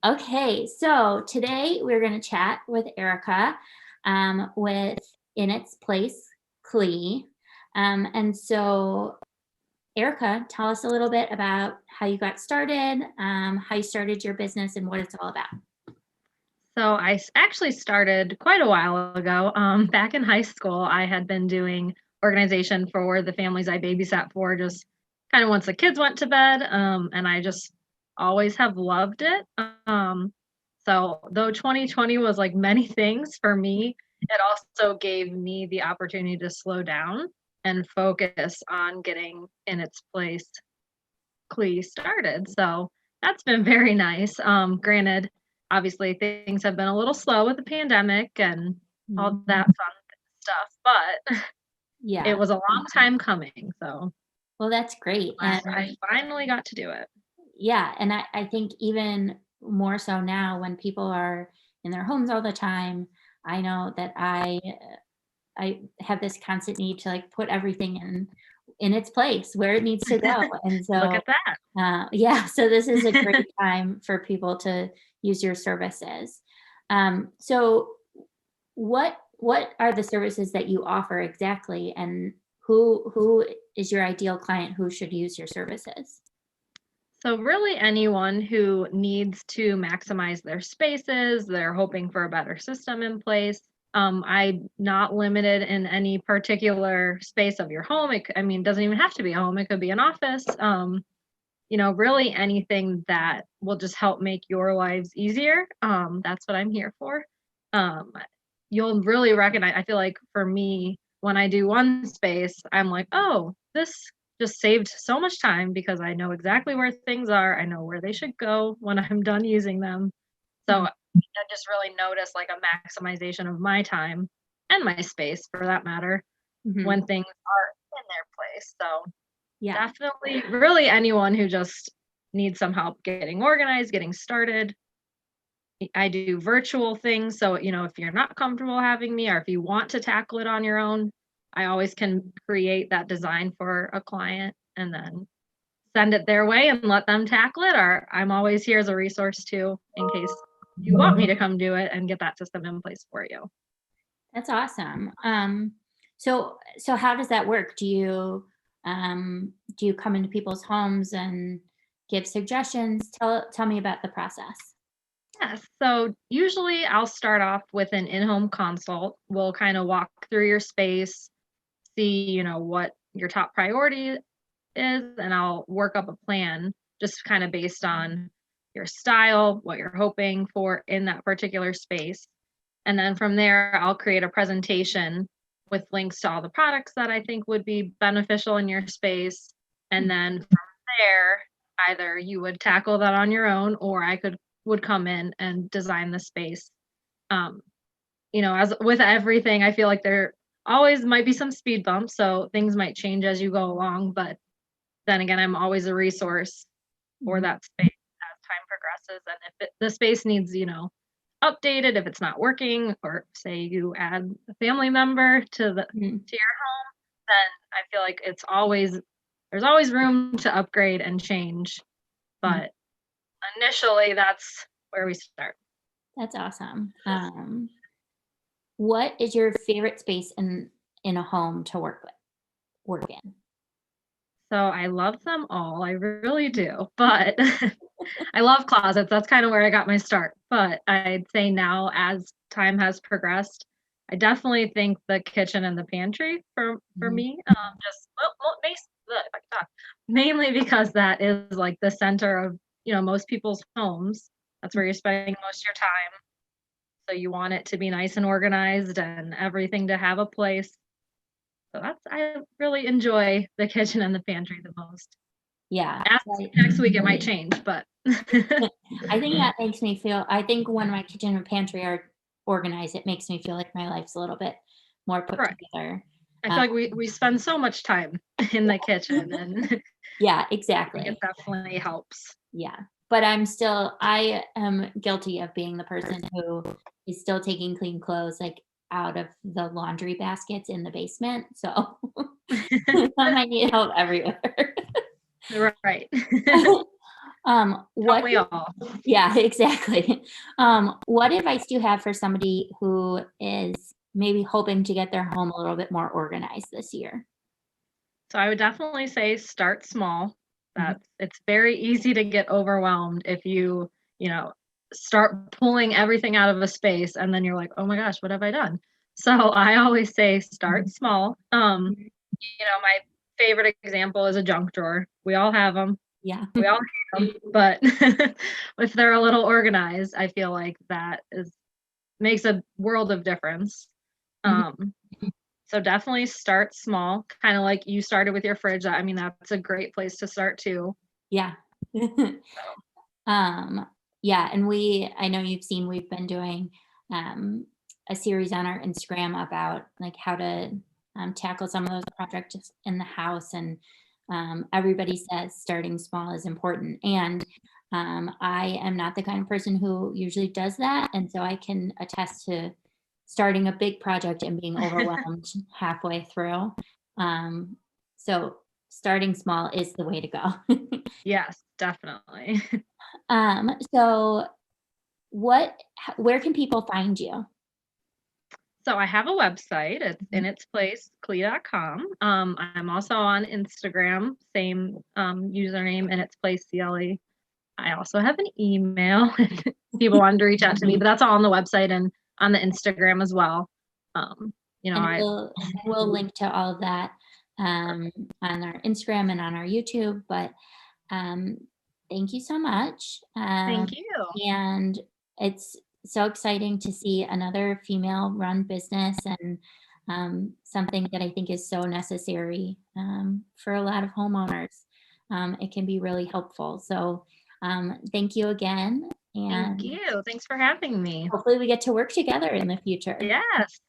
Okay, so today we're going to chat with Erica with In Its Place CLE. And so, Erica, tell us a little bit about how you got started, how you started your business, and what it's all about. So actually started quite a while ago. Back in high school, I had been doing organization for the families I babysat for just kind of once the kids went to bed. And I just always have loved it. So though 2020 was like many things for me, it also gave me the opportunity to slow down and focus on getting In Its Place CLE started. So that's been very nice. Granted, obviously things have been a little slow with the pandemic and all that Mhm. fun stuff, but it Yeah, was a long time coming. So well, that's great. glad And I finally got to do it. yeah, and I think even more so now when people are in their homes all the time, I know that I have this constant need to like put everything in its place where it needs to go. And Look so at that. yeah, so this is a great time for people to use your services. So what are the services that you offer exactly, and who is your ideal client who should use your services? So really anyone who needs to maximize their spaces, they're hoping for a better system in place. I'm not limited in any particular space of your home. I mean, it doesn't even have to be a home. It could be an office. Really anything that will just help make your lives easier. That's what I'm here for. Um, you'll really recognize, I feel like for me, when I do one space, I'm like, oh, this just saved so much time because I know exactly where things are. I know where they should go when I'm done using them. So Mhm, I just really notice like a maximization of my time and my space for that matter mhm. when things are in their place. So Yeah. definitely, really anyone who just needs some help getting organized, getting started. I do virtual things, so, if you're not comfortable having me or if you want to tackle it on your own, I always can create that design for a client and then send it their way and let them tackle it, or I'm always here as a resource too in case you want me to come do it and get that system in place for you. That's awesome. So how does that work? Do you come into people's homes and give suggestions? Tell me about the process. Yes. So usually I'll start off with an in-home consult. We'll kind of walk through your space, see, what your top priority is, and I'll work up a plan just kind of based on your style, what you're hoping for in that particular space. And then from there, I'll create a presentation with links to all the products that I think would be beneficial in your space. And then from there, either you would tackle that on your own or I would come in and design the space. Um, as with everything, I feel like there always might be some speed bumps, so things might change as you go along, but then again, I'm always a resource for Mhm. that space as time progresses. And if the space needs, updated, if it's not working, or say you add a family member Mhm. to your home, then I feel like there's always room to upgrade and change. Mhm. But initially, that's where we start. That's awesome. What is your favorite space in a home to work in? So I love them all. I really do. But I love closets. That's kind of where I got my start. But I'd say now, as time has progressed, I definitely think the kitchen and the pantry for Mhm. me, just if I can talk, mainly because that is like the center of most people's homes. That's where you're spending most of your time. So you want it to be nice and organized and everything to have a place. So I really enjoy the kitchen and the pantry the most. Yeah. Ask Right. next week, it might change, but I think that makes me feel I think when my kitchen and pantry are organized, it makes me feel like my life's a little bit more put right. together. I Uh, feel like we spend so much time in the kitchen, and I yeah, think it exactly. definitely helps. Yeah. But I am guilty of being the person who is still taking clean clothes, like, out of the laundry baskets in the basement, so I might need help everywhere. Right. Don't What we all? Yeah, exactly. What advice do you have for somebody who is maybe hoping to get their home a little bit more organized this year? So I would definitely say start small. Mhm. It's very easy to get overwhelmed if you know, start pulling everything out of a space and then you're like, "Oh my gosh, what have I done?" So I always say start Mhm. small. Mhm. My favorite example is a junk drawer. We all have them. Yeah. We all have them, but if they're a little organized, I feel like that is makes a world of difference. Mhm. Um, so definitely start small, kind of like you started with your fridge. I mean, that's a great place to start too. Yeah. So, Um, yeah, and I know you've seen we've been doing um, a series on our Instagram about like how to tackle some of those projects in the house, and everybody says starting small is important. And I am not the kind of person who usually does that, and so I can attest to starting a big project and being overwhelmed halfway through. Um, so starting small is the way to go. yes, definitely. So where can people find you? So I have a website. It's Mhm. initsplacecle.com. I'm also on Instagram, same username, in its place CLE. I also have an email if people wanted to reach out to me, but that's all on the website and on the Instagram as well. Um, And I we'll link to all of that um, on our Instagram and on our YouTube. But um, thank you so much. thank you. And it's so exciting to see another female-run business, and something that I think is so necessary for a lot of homeowners. It can be really helpful. So thank you again, Thank and you. Thanks for having me. hopefully we get to work together in the future. Yes.